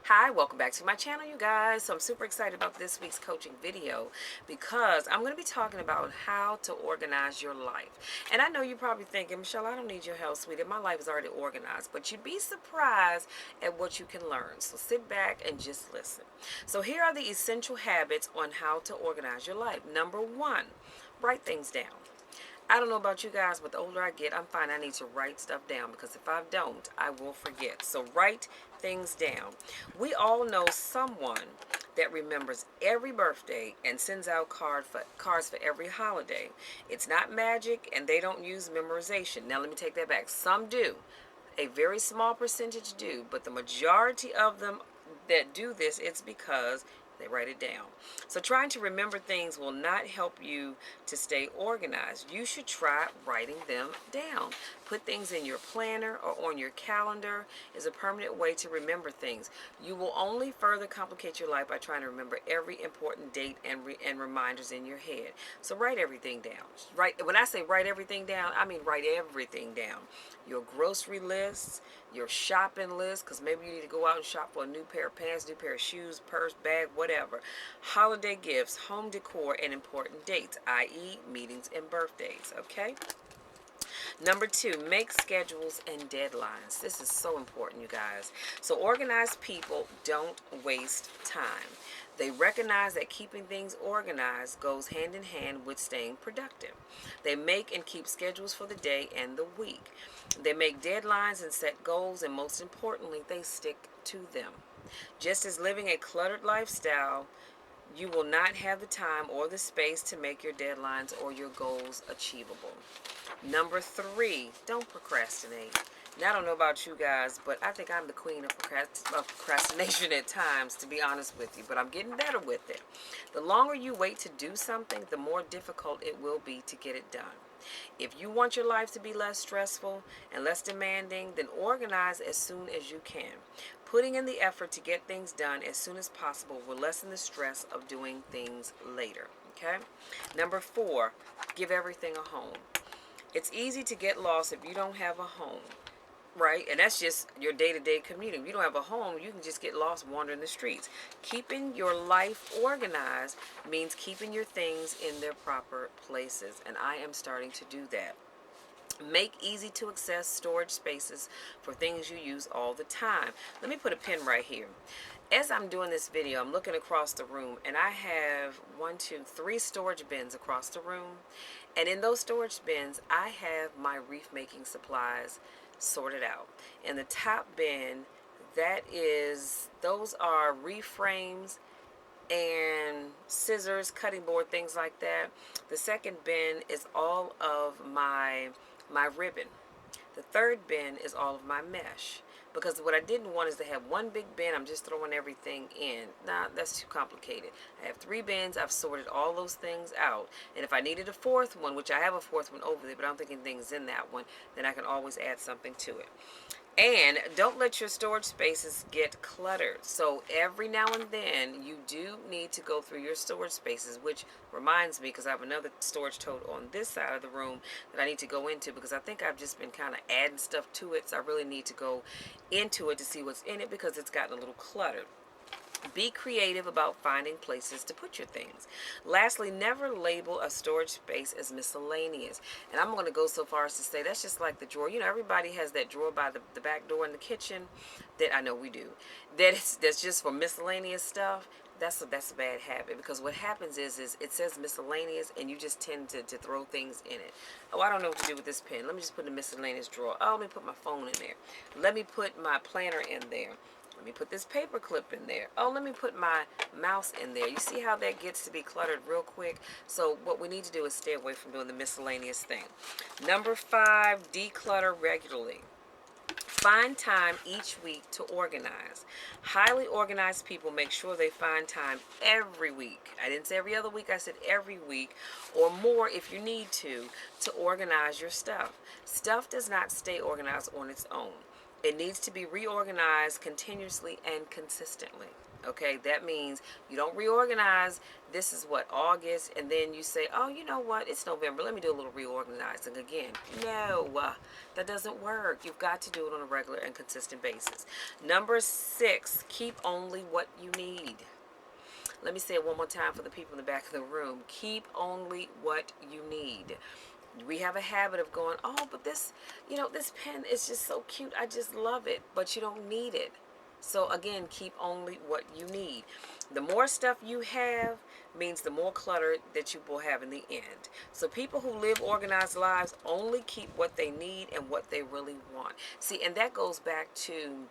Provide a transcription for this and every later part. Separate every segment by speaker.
Speaker 1: Hi, welcome back to my channel, you guys. So I'm super excited about this week's coaching video because I'm going to be talking about how to organize your life. And I know you're probably thinking, Michelle, I don't need your help, sweetie. My life is already organized. But you'd be surprised at what you can learn. So sit back and just listen. So here are the essential habits on how to organize your life. Number one, write things down. I don't know about you guys, but the older I get, I'm finding I need to write stuff down because if I don't, I will forget. So write things down. We all know someone that remembers every birthday and sends out cards for every holiday. It's not magic and they don't use memorization. Now let me take that back. Some do. A very small percentage do, but the majority of them that do this, it's because they write it down. So trying to remember things will not help you to stay organized. You should try writing them down. Put things in your planner or on your calendar is a permanent way to remember things. You will only further complicate your life by trying to remember every important date and reminders in your head. So write everything down. When I say write everything down, I mean write everything down. Your grocery lists, your shopping list, because maybe you need to go out and shop for a new pair of pants, new pair of shoes, purse, bag, whatever. Holiday gifts, home decor, and important dates, i.e. meetings and birthdays, okay? Number two, make schedules and deadlines. This is so important, you guys. So organized people don't waste time. They recognize that keeping things organized goes hand in hand with staying productive. They make and keep schedules for the day and the week. They make deadlines and set goals, and most importantly, they stick to them. Just as living a cluttered lifestyle, you will not have the time or the space to make your deadlines or your goals achievable. Number three, don't procrastinate. Now, I don't know about you guys, but I think I'm the queen of procrastination at times, to be honest with you, but I'm getting better with it. The longer you wait to do something, the more difficult it will be to get it done. If you want your life to be less stressful and less demanding, then organize as soon as you can. Putting in the effort to get things done as soon as possible will lessen the stress of doing things later. Okay? Number four, give everything a home. It's easy to get lost if you don't have a home, right? And that's just your day-to-day commuting. If you don't have a home, you can just get lost wandering the streets. Keeping your life organized means keeping your things in their proper places, and I am starting to do that. Make easy to access storage spaces for things you use all the time. Let me put a pin right here. As I'm doing this video, I'm looking across the room and I have 3 storage bins across the room. And in those storage bins, I have my wreath making supplies sorted out. In the top bin, those are wreath frames and scissors, cutting board, things like that. The second bin is all of my ribbon. The third bin is all of my mesh. Because what I didn't want is to have one big bin, I'm just throwing everything in. Nah, that's too complicated. I have 3 bins, I've sorted all those things out. And if I needed a fourth one, which I have a fourth one over there, but I don't think anything's in that one, then I can always add something to it. And don't let your storage spaces get cluttered. So every now and then you do need to go through your storage spaces, which reminds me, because I have another storage tote on this side of the room that I need to go into, because I think I've just been kind of adding stuff to it. So I really need to go into it to see what's in it because it's gotten a little cluttered. Be creative about finding places to put your things. Lastly, never label a storage space as miscellaneous. And I'm going to go so far as to say that's just like the drawer. You know, everybody has that drawer by the back door in the kitchen that I know we do. That's just for miscellaneous stuff. That's a bad habit, because what happens is it says miscellaneous and you just tend to throw things in it. Oh, I don't know what to do with this pen. Let me just put in the miscellaneous drawer. Oh, let me put my phone in there. Let me put my planner in there. Let me put this paper clip in there. Oh, let me put my mouse in there. You see how that gets to be cluttered real quick? So what we need to do is stay away from doing the miscellaneous thing. Number 5, declutter regularly. Find time each week to organize. Highly organized people make sure they find time every week. I didn't say every other week, I said every week or more if you need to organize your stuff. Stuff does not stay organized on its own. It needs to be reorganized continuously and consistently. Okay, that means you don't reorganize. This is what, August, and then you say, oh, you know what, it's November, let me do a little reorganizing again. No, that doesn't work. You've got to do it on a regular and consistent basis. Number 6, keep only what you need. Let me say it one more time for the people in the back of the room. Keep only what you need. We have a habit of going, oh, but this, this pen is just so cute, I just love it, but you don't need it. So again, keep only what you need. The more stuff you have means the more clutter that you will have in the end. So people who live organized lives only keep what they need and what they really want. See, and that goes back to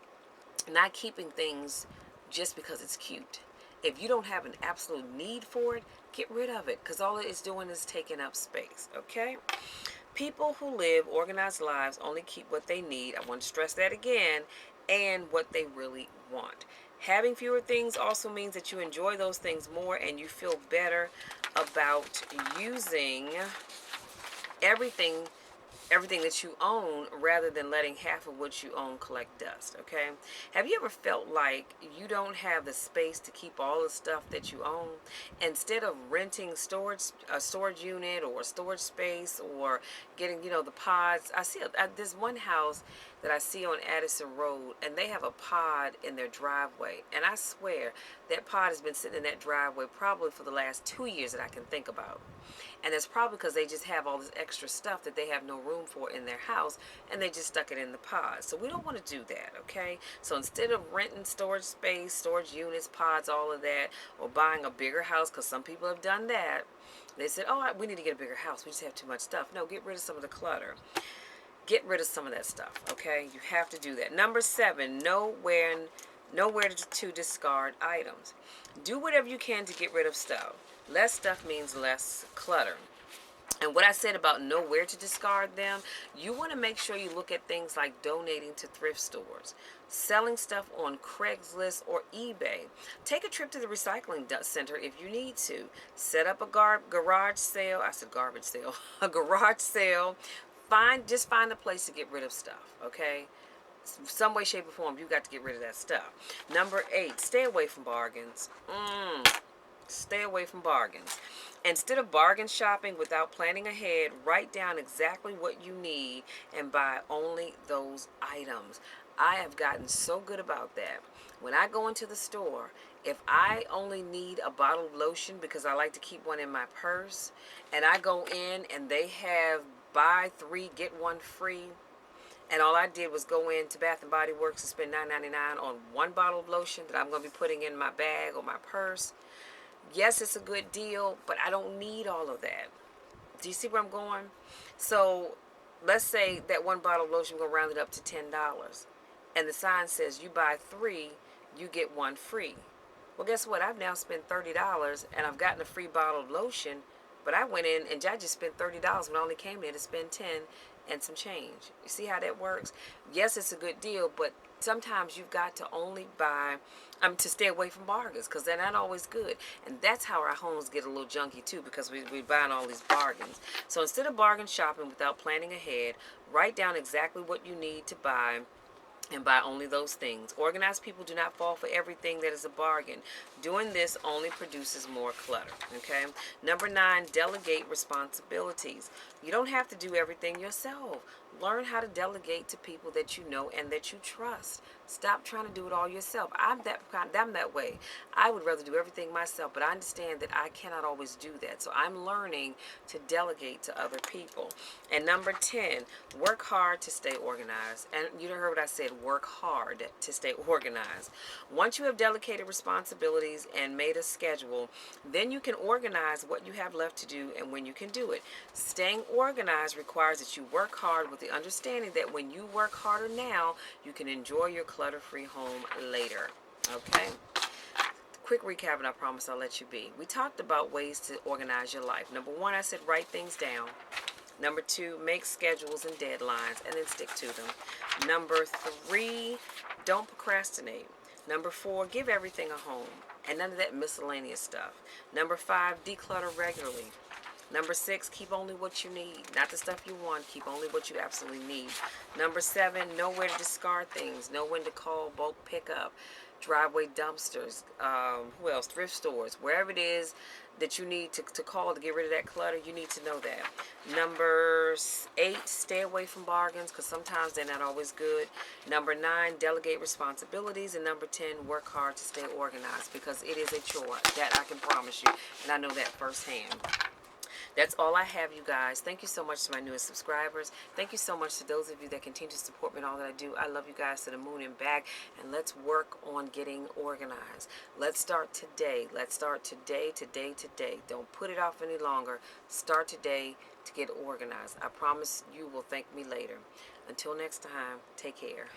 Speaker 1: not keeping things just because it's cute. If you don't have an absolute need for it, get rid of it, because all it is doing is taking up space. Okay? People who live organized lives only keep what they need. I want to stress that again, and what they really want. Having fewer things also means that you enjoy those things more and you feel better about using everything that you own, rather than letting half of what you own collect dust. Okay, have you ever felt like you don't have the space to keep all the stuff that you own? Instead of renting a storage unit or storage space, or getting the pods. I see this one house that I see on Addison Road, and they have a pod in their driveway, and I swear that pod has been sitting in that driveway probably for the last 2 years that I can think about. And it's probably because they just have all this extra stuff that they have no room for in their house, and they just stuck it in the pods. So we don't want to do that, okay? So instead of renting storage space, storage units, pods, all of that, or buying a bigger house, because some people have done that, they said, oh, we need to get a bigger house. We just have too much stuff. No, get rid of some of the clutter. Get rid of some of that stuff, okay? You have to do that. Number 7, know where to discard items. Do whatever you can to get rid of stuff. Less stuff means less clutter. And what I said about know where to discard them, you want to make sure you look at things like donating to thrift stores, selling stuff on Craigslist or eBay. Take a trip to the recycling center if you need to. Set up a garage sale. I said garbage sale. A garage sale. Just find a place to get rid of stuff, okay? Some way, shape, or form, you got to get rid of that stuff. Number 8, stay away from bargains. Stay away from bargains. Instead of bargain shopping without planning ahead, write down exactly what you need and buy only those items. I have gotten so good about that. When I go into the store, if I only need a bottle of lotion because I like to keep one in my purse, and I go in and they have buy 3 get 1 free, and all I did was go into Bath and Body Works and spend $9.99 on one bottle of lotion that I'm going to be putting in my bag or my purse. Yes, it's a good deal, but I don't need all of that. Do you see where I'm going? So let's say that one bottle of lotion, we're going to round it up to $10. And the sign says you buy 3, you get 1 free. Well, guess what? I've now spent $30 and I've gotten a free bottle of lotion, but I went in and I just spent $30 when I only came in to spend 10 and some change. You see how that works? Yes, it's a good deal, but sometimes you've got to only buy, to stay away from bargains, because they're not always good. And that's how our homes get a little junky too, because we're buying all these bargains. So instead of bargain shopping without planning ahead, write down exactly what you need to buy and buy only those things. Organized people do not fall for everything that is a bargain. Doing this only produces more clutter, okay? Number 9, delegate responsibilities. You don't have to do everything yourself. Learn how to delegate to people that you know and that you trust. Stop trying to do it all yourself. I'm that way. I would rather do everything myself, but I understand that I cannot always do that. So I'm learning to delegate to other people. And number 10, work hard to stay organized. And you heard what I said, work hard to stay organized. Once you have delegated responsibilities and made a schedule, then you can organize what you have left to do and when you can do it. Staying organized requires that you work hard with the understanding that when you work harder now, you can enjoy your clutter-free home later. Okay? Quick recap, and I promise I'll let you be. We talked about ways to organize your life. Number 1, I said write things down. Number 2, make schedules and deadlines and then stick to them. Number 3, don't procrastinate. Number 4, give everything a home and none of that miscellaneous stuff. Number 5, declutter regularly. Number 6, keep only what you need. Not the stuff you want, keep only what you absolutely need. Number 7, know where to discard things. Know when to call bulk pickup. driveway dumpsters, who else? Thrift stores, wherever it is that you need to call to get rid of that clutter, you need to know that. Number 8, stay away from bargains because sometimes they're not always good. Number 9, delegate responsibilities. And number 10, work hard to stay organized because it is a chore. That I can promise you, and I know that firsthand. That's all I have, you guys. Thank you so much to my newest subscribers. Thank you so much to those of you that continue to support me in all that I do. I love you guys to the moon and back. And let's work on getting organized. Let's start today. Let's start today, today, today. Don't put it off any longer. Start today to get organized. I promise you will thank me later. Until next time, take care.